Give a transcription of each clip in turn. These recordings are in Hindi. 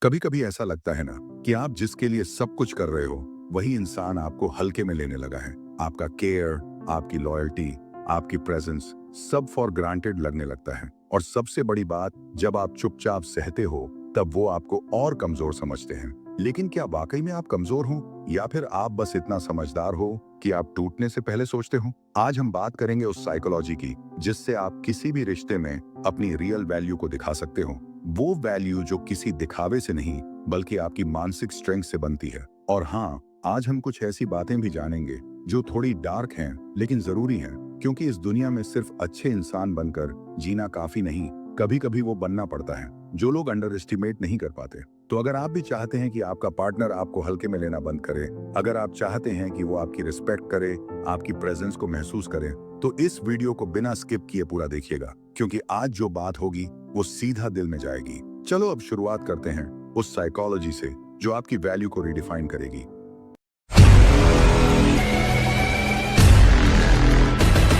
कभी कभी ऐसा लगता है ना कि आप जिसके लिए सब कुछ कर रहे हो वही इंसान आपको हल्के में लेने लगा है। आपका केयर, आपकी लॉयल्टी, आपकी प्रेजेंस सब फॉर ग्रांटेड लगने लगता है। और सबसे बड़ी बात, जब आप चुपचाप सहते हो तब वो आपको और कमजोर समझते हैं। लेकिन क्या वाकई में आप कमजोर हो या फिर आप बस इतना समझदार हो कि आप टूटने से पहले सोचते हो? आज हम बात करेंगे उस साइकोलॉजी की जिससे आप किसी भी रिश्ते में अपनी रियल वैल्यू को दिखा सकते हो। वो वैल्यू जो किसी दिखावे से नहीं बल्कि आपकी मानसिक स्ट्रेंथ से बनती है। और हाँ, आज हम कुछ ऐसी बातें भी जानेंगे जो थोड़ी डार्क हैं लेकिन जरूरी हैं, क्योंकि इस दुनिया में सिर्फ अच्छे इंसान बनकर जीना काफी नहीं, कभी कभी वो बनना पड़ता है जो लोग अंडर एस्टिमेट नहीं कर पाते। तो अगर आप भी चाहते हैं कि आपका पार्टनर आपको हल्के में लेना बंद करे, अगर आप चाहते हैं कि वो आपकी रिस्पेक्ट करे, आपकी प्रेजेंस को महसूस करे, तो इस वीडियो को बिना स्किप किए पूरा देखिएगा, क्योंकि आज जो बात होगी वो सीधा दिल में जाएगी। चलो अब शुरुआत करते हैं उस साइकोलॉजी से जो आपकी वैल्यू को रिडिफाइन करेगी।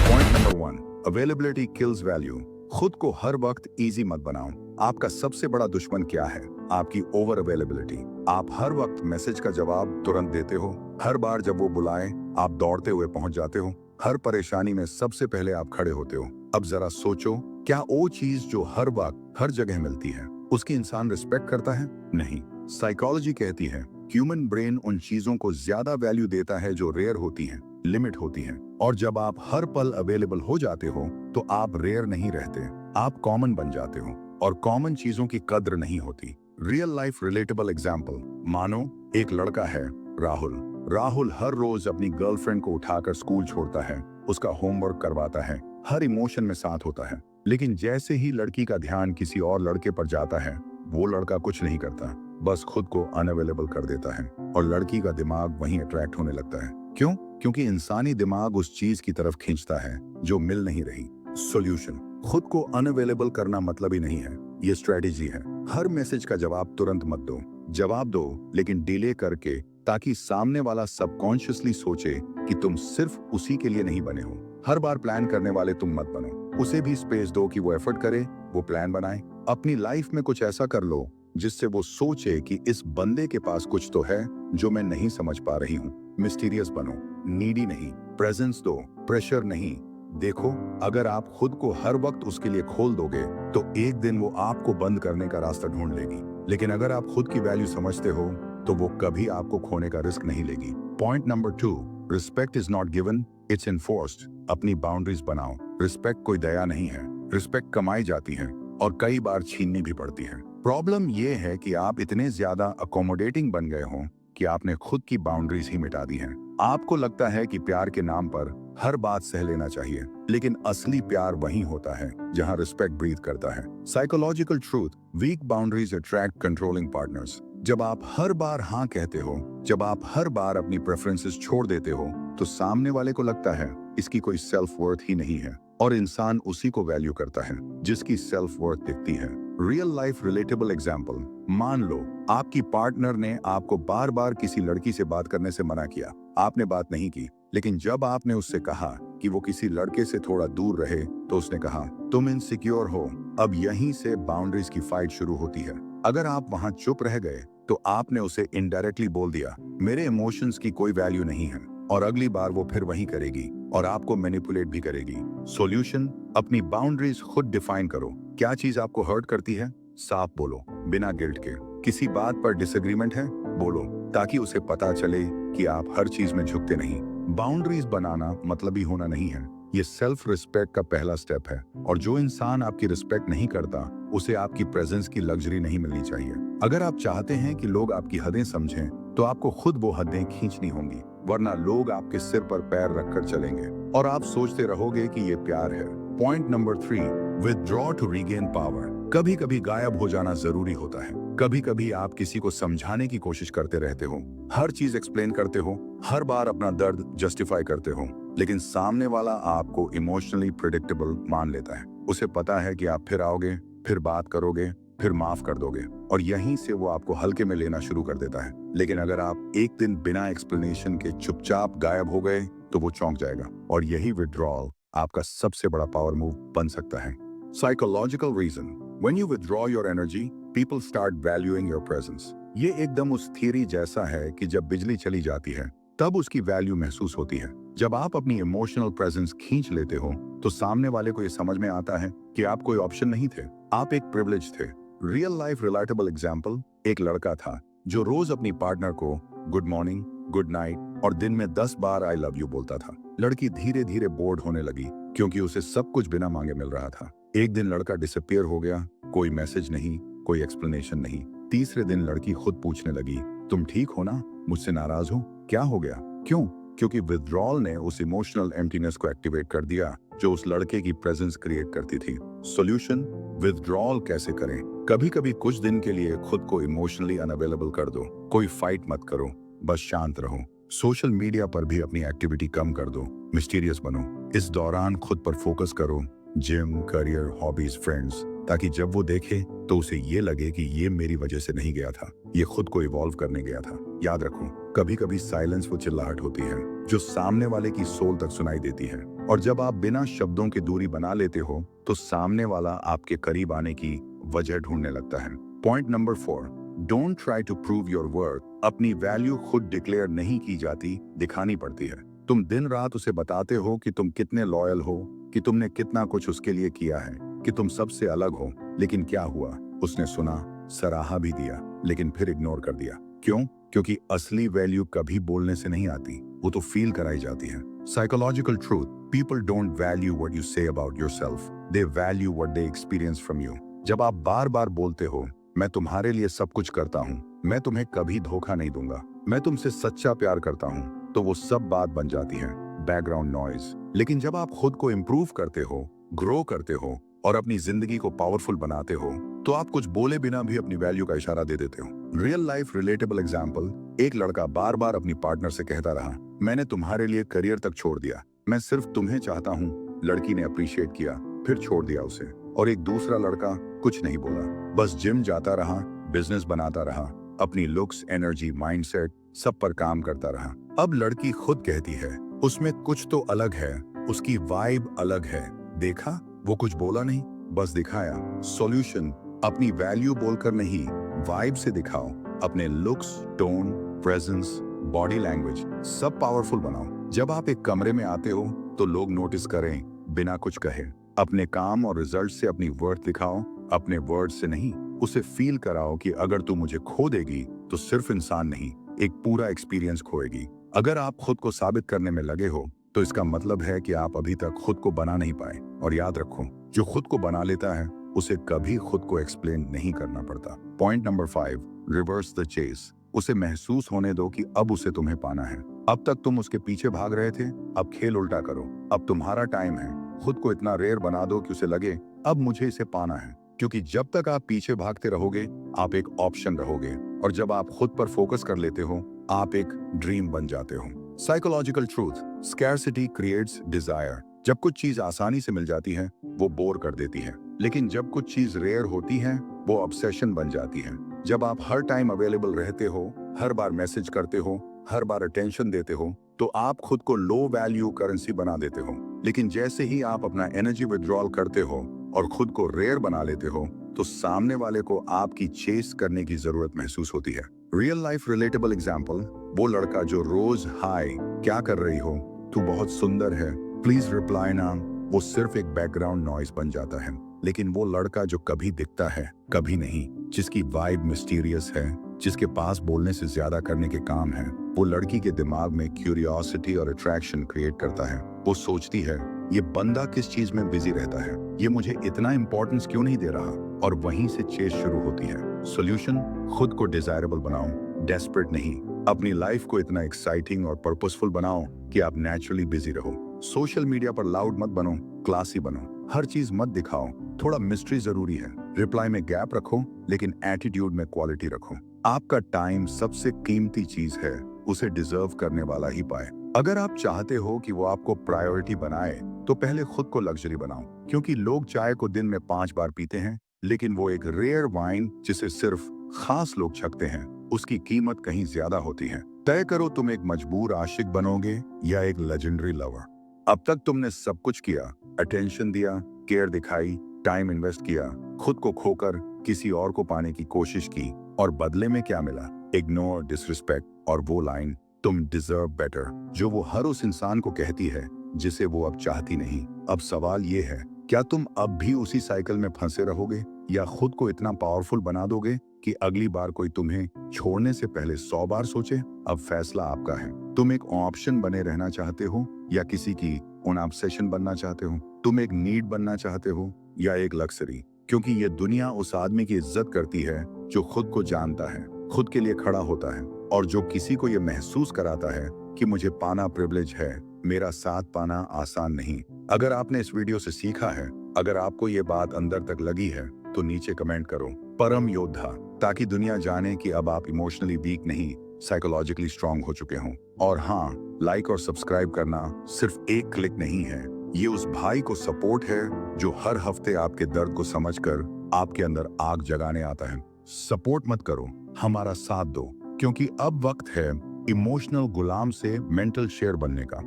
Point number 1, availability kills value. खुद को हर वक्त इजी मत बनाओ। आपका सबसे बड़ा दुश्मन क्या है? आपकी ओवर अवेलेबिलिटी। आप हर वक्त मैसेज का जवाब तुरंत देते हो, हर बार जब वो बुलाएं आप दौड़ते हुए पहुंच जाते हो, हर परेशानी में सबसे पहले आप खड़े होते हो। अब जरा सोचो, क्या वो चीज जो हर वक्त हर जगह मिलती है उसकी इंसान रिस्पेक्ट करता है? नहीं। साइकोलॉजी कहती है ह्यूमन ब्रेन उन चीजों को ज्यादा वैल्यू देता है जो रेयर होती हैं, लिमिट होती हैं। और जब आप हर पल अवेलेबल हो जाते हो तो आप रेयर नहीं रहते, आप कॉमन बन जाते हो। और कॉमन चीजों की कद्र नहीं होती। रियल लाइफ रिलेटेबल एग्जाम्पल, मानो एक लड़का है राहुल। राहुल हर रोज अपनी गर्लफ्रेंड को उठाकर स्कूल छोड़ता है, उसका होमवर्क करवाता है, हर इमोशन में साथ होता है। लेकिन जैसे ही लड़की का ध्यान किसी और लड़के पर जाता है, वो लड़का कुछ नहीं करता, बस खुद को अनअवेलेबल कर देता है। और लड़की का दिमाग वहीं अट्रैक्ट होने लगता है। क्यों? क्योंकि इंसानी दिमाग उस चीज की तरफ खींचता है जो मिल नहीं रही। सॉल्यूशन, खुद को अनअवेलेबल करना मतलब ही नहीं है, ये स्ट्रेटेजी है। हर मैसेज का जवाब तुरंत मत दो। जवाब दो लेकिन डिले करके, ताकि सामने वाला सबकॉन्शियसली सोचे कि तुम सिर्फ उसी के लिए नहीं बने हो। हर बार प्लान करने वाले तुम मत बनो, उसे भी स्पेस दो कि वो एफर्ट करे, वो प्लान बनाए। अपनी लाइफ में कुछ ऐसा कर लो जिससे वो सोचे कि इस बंदे के पास कुछ तो है जो मैं नहीं समझ पा रही हूँ। मिस्टीरियस बनो, नीडी नहीं। प्रेजेंस दो, प्रेशर नहीं। देखो, अगर आप खुद को हर वक्त उसके लिए खोल दोगे तो एक दिन वो आपको बंद करने का रास्ता ढूंढ लेगी। लेकिन अगर आप खुद की वैल्यू समझते हो तो वो कभी आपको खोने का रिस्क नहीं लेगी। Point number 2, respect is not given, it's enforced. अपनी बाउंड्रीज बनाओ। रिस्पेक्ट कोई दया नहीं है, रिस्पेक्ट कमाई जाती है और कई बार छीननी भी पड़ती है। प्रॉब्लम ये है कि आप इतने ज्यादा अकोमोडेटिंग बन गए हो कि आपने खुद की बाउंड्रीज ही मिटा दी हैं। आपको लगता है कि प्यार के नाम पर हर बात सह लेना चाहिए, लेकिन असली प्यार वहीं होता है जहां रिस्पेक्ट ब्रीथ करता है। Psychological truth, weak boundaries attract controlling partners. जब आप हर बार हाँ कहते हो, जब आप हर बार अपनी प्रेफरेंसेस छोड़ देते हो, तो सामने वाले को लगता है इसकी कोई सेल्फ वर्थ ही नहीं है। और इंसान उसी को वैल्यू करता है जिसकी सेल्फ वर्थ दिखती है। रियल लाइफ रिलेटेबल एग्जाम्पल, मान लो आपकी पार्टनर ने आपको बार बार किसी लड़की से बात करने से मना किया। आपने बात नहीं की, लेकिन जब आपने उससे कहा कि वो किसी लड़के से थोड़ा दूर रहे तो उसने कहा तुम इनसिक्योर हो। अब यहीं से बाउंड्रीज की फाइट शुरू होती है। अगर आप वहां चुप रह गए तो आपने उसे इनडायरेक्टली बोल दिया मेरे इमोशंस की कोई वैल्यू नहीं है। और अगली बार वो फिर वही करेगी और आपको मैनिपुलेट भी करेगी। सॉल्यूशन, अपनी बाउंड्रीज खुद डिफाइन करो। क्या चीज आपको हर्ट करती है? साफ बोलो, बिना गिल्ट के। किसी बात पर डिसएग्रीमेंट है? बोलो, ताकि उसे पता चले कि आप हर चीज में झुकते नहीं। बाउंड्रीज बनाना मतलबी होना नहीं है, ये सेल्फ रिस्पेक्ट का पहला स्टेप है। और जो इंसान आपकी रिस्पेक्ट नहीं करता उसे आपकी प्रेजेंस की लग्जरी नहीं मिलनी चाहिए। अगर आप चाहते हैं कि लोग आपकी हदें समझें तो आपको खुद वो हदें खींचनी होंगी, वरना लोग आपके सिर पर पैर रखकर चलेंगे और आप सोचते रहोगे कि ये प्यार है। Point number 3, withdraw to regain power. कभी कभी गायब हो जाना जरूरी होता है। कभी कभी आप किसी को समझाने की कोशिश करते रहते हो, हर चीज एक्सप्लेन करते हो, हर बार अपना दर्द जस्टिफाई करते हो, लेकिन सामने वाला आपको इमोशनली प्रिडिक्टेबल मान लेता है। उसे पता है कि आप फिर आओगे, फिर बात करोगे, फिर माफ कर दोगे, और यहीं से वो आपको हल्के में लेना शुरू कर देता है। लेकिन अगर आप एक दिन बिना एक्सप्लेनेशन के चुपचाप गायब हो गए तो वो चौंक जाएगा। और यही विड्रॉल आपका सबसे बड़ा पावर मूव बन सकता है। Psychological reason, when you withdraw your energy, People start valuing your presence. ये एकदम उस थियरी जैसा है कि जब बिजली चली जाती है तब उसकी वैल्यू महसूस होती है। जब आप अपनी इमोशनल प्रेजेंस खींच लेते हो तो सामने वाले को ये समझ में आता है कि आप कोई ऑप्शन नहीं थे, आप एक प्रिविलेज थे। रियल लाइफ रिलेटेबल एग्जाम्पल, एक लड़का था जो रोज अपनी पार्टनर को गुड मॉर्निंग, गुड नाइट और दिन में 10 बार आई लव यू बोलता था। लड़की धीरे धीरे बोर्ड होने लगी क्योंकि उसे सब कुछ बिना मांगे मिल रहा था। एक दिन लड़का डिसअपियर हो गया, कोई मैसेज नहीं, कोई एक्सप्लेनेशन नहीं। तीसरे दिन लड़की खुद पूछने लगी, तुम ठीक हो ना, मुझसे नाराज हो, क्या हो गया? क्यों? क्योंकि विथड्रॉल ने उस इमोशनल एम्प्टीनेस को एक्टिवेट कर दिया जो उस लड़के की प्रेजेंस क्रिएट करती थी। सॉल्यूशन, विथड्रॉल कैसे करें? कभी कभी कुछ दिन के लिए खुद को इमोशनली अनअवेलेबल कर दो। कोई फाइट मत करो, बस शांत रहो। सोशल मीडिया पर भी अपनी एक्टिविटी कम कर दो, मिस्टीरियस बनो। इस दौरान खुद पर फोकस करो, जिम, करियर, हॉबीज, फ्रेंड्स, ताकि जब वो देखे तो उसे ये लगे कि ये मेरी वजह से नहीं गया था, ये खुद को इवॉल्व करने गया था। याद रखो, कभी कभी साइलेंस वो चिल्लाहट होती है जो सामने वाले की सोल तक सुनाई देती है। और जब आप बिना शब्दों की दूरी बना लेते हो तो सामने वाला आपके करीब आने की वजह ढूंढने लगता है। Point number 4, don't try to prove your worth. अपनी वैल्यू खुद डिक्लेयर नहीं की जाती, दिखानी पड़ती है। तुम दिन रात उसे बताते हो कि तुम कितने लॉयल हो, कि तुमने कितना कुछ उसके लिए किया है, कि तुम सबसे अलग हो। लेकिन क्या हुआ? उसने सुना, सराहा भी दिया, लेकिन फिर इग्नोर कर दिया। क्यों? क्योंकि असली वैल्यू कभी बोलने से नहीं आती, वो तो फील कराई जाती है। Psychological truth, people don't value what you say about yourself, they value what they experience from you. जब आप बार बार बोलते हो, मैं तुम्हारे लिए सब कुछ करता हूँ, मैं तुम्हें कभी धोखा नहीं दूंगा, मैं तुमसे सच्चा प्यार करता हूँ, तो वो सब बात बन जाती है, बैकग्राउंड नॉइज। लेकिन जब आप खुद को इम्प्रूव करते हो, ग्रो करते हो और अपनी जिंदगी को पावरफुल बनाते हो, तो आप कुछ बोले बिना भी अपनी वैल्यू का इशारा दे देते हो। रियल लाइफ रिलेटेबल एग्जाम्पल, एक लड़का बार बार अपनी पार्टनर से कहता रहा, मैंने तुम्हारे लिए करियर तक छोड़ दिया, मैं सिर्फ तुम्हें चाहता हूँ। लड़की ने अप्रिशिएट किया, फिर छोड़ दिया उसे। और एक दूसरा लड़का कुछ नहीं बोला, बस जिम जाता रहा, बिजनेस बनाता रहा, अपनी लुक्स, एनर्जी, माइंडसेट सब पर काम करता रहा। अब लड़की खुद कहती है, उसमें कुछ तो अलग है, उसकी वाइब अलग है। देखा, वो कुछ बोला नहीं, बस दिखाया। सॉल्यूशन, अपनी वैल्यू बोलकर नहीं, वाइब से दिखाओ। अपने looks, tone, presence, body language सब पावरफुल बनाओ। जब आप एक कमरे में आते हो तो लोग नोटिस करें बिना कुछ कहे। अपने काम और रिजल्ट से अपनी वर्थ दिखाओ, अपने वर्ड से नहीं। उसे फील कराओ कि अगर तू मुझे खो देगी तो सिर्फ इंसान नहीं, एक पूरा एक्सपीरियंस खोएगी। अगर आप खुद को साबित करने में लगे हो तो इसका मतलब है कि आप अभी तक खुद को बना नहीं पाए। और याद रखो, जो खुद को बना लेता है उसे कभी खुद को एक्सप्लेन नहीं करना पड़ता। Point number 5, reverse the chase. उसे महसूस होने दो कि अब उसे तुम्हें पाना है। अब तक तुम उसके पीछे भाग रहे थे, अब खेल उल्टा करो। अब तुम्हारा टाइम है। खुद को इतना रेयर बना दो कि उसे लगे अब मुझे इसे पाना है। क्योंकि जब तक आप पीछे भागते रहोगे आप एक ऑप्शन रहोगे, और जब आप खुद पर फोकस कर लेते हो आप एक ड्रीम बन जाते हो। Psychological truth, scarcity creates desire. जब कुछ चीज आसानी से मिल जाती है वो बोर कर देती है, लेकिन जब कुछ चीज रेयर होती है वो ऑब्सेशन बन जाती है। जब आप हर टाइम अवेलेबल रहते हो, हर बार मैसेज करते हो, हर बार अटेंशन देते हो, तो आप खुद को लो वैल्यू करेंसी बना देते हो। लेकिन जैसे ही आप अपना एनर्जी विड्रॉल करते हो और खुद को रेयर बना लेते हो तो सामने वाले को आपकी चेस करने की जरूरत महसूस होती है। रियल लाइफ रिलेटेबल एग्जाम्पल, वो लड़का जो रोज हाय क्या कर रही हो, तू बहुत सुंदर है, प्लीज रिप्लाई ना, वो सिर्फ एक बैकग्राउंड नॉइज बन जाता है। लेकिन वो लड़का जो कभी दिखता है कभी नहीं, जिसकी वाइब मिस्टीरियस है, जिसके पास बोलने से ज्यादा करने के काम है, वो लड़की के दिमाग में क्यूरियोसिटी और अट्रैक्शन क्रिएट करता है। वो सोचती है ये बंदा किस चीज में बिजी रहता है, ये मुझे इतना इंपॉर्टेंस क्यों नहीं दे रहा, और वहीं से चेस शुरू होती है। सॉल्यूशन, खुद को डिजायरेबल बनाओ, डेस्परेट नहीं। अपनी लाइफ को इतना एक्साइटिंग और पर्पसफुल बनाओ कि आप नेचुरली बिजी रहो। सोशल मीडिया पर लाउड मत बनो, क्लासी बनो। हर चीज मत दिखाओ, थोड़ा मिस्ट्री जरूरी है। रिप्लाई में गैप रखो, लेकिन एटीट्यूड में क्वालिटी रखो। आपका टाइम सबसे कीमती चीज है, उसे डिजर्व करने वाला ही पाए। अगर आप चाहते हो कि वो आपको प्रायोरिटी बनाए तो पहले खुद को लग्जरी बनाओ। क्योंकि लोग चाय को दिन में 5 बार पीते हैं, लेकिन वो एक रेयर वाइन जिसे सिर्फ खास लोग छकते हैं, उसकी कीमत कहीं ज्यादा होती है। तय करो, तुम एक मजबूर आशिक बनोगे या एक लेजेंडरी लवर। अब तक तुमने सब कुछ किया, अटेंशन दिया, केयर दिखाई, टाइम इन्वेस्ट किया, खुद को खोकर किसी और को पाने की कोशिश की और बदले में क्या मिला? इग्नोर, डिसरिस्पेक्ट और वो लाइन, तुम डिजर्व बेटर, जो वो हर उस इंसान को कहती है जिसे वो अब चाहती नहीं। अब सवाल ये है, क्या तुम अब भी उसी साइकिल में फंसे रहोगे या खुद को इतना पावरफुल बना दोगे कि अगली बार कोई तुम्हें छोड़ने से पहले 100 बार सोचे? अब फैसला आपका है। तुम एक ऑप्शन बने रहना चाहते हो या किसी की उन ऑब्सेशन बनना चाहते हो? तुम एक नीड बनना चाहते हो या एक लक्सरी? क्योंकि ये दुनिया उस आदमी की इज्जत करती है जो खुद को जानता है, खुद के लिए खड़ा होता है और जो किसी को ये महसूस कराता है कि मुझे पाना प्रिविलेज है, मेरा साथ पाना आसान नहीं। अगर आपने इस वीडियो से सीखा है, अगर आपको ये बात अंदर तक लगी है, तो नीचे कमेंट करो परम योद्धा, ताकि दुनिया जाने कि अब आप इमोशनली वीक नहीं, साइकोलॉजिकली स्ट्रांग हो चुके हों। और हाँ, लाइक और सब्सक्राइब करना सिर्फ एक क्लिक नहीं है, ये उस भाई को सपोर्ट है जो हर हफ्ते आपके दर्द को समझकर आपके अंदर आग जगाने आता है। सपोर्ट मत करो, हमारा साथ दो, क्योंकि अब वक्त है इमोशनल गुलाम से मेंटल शेर बनने का।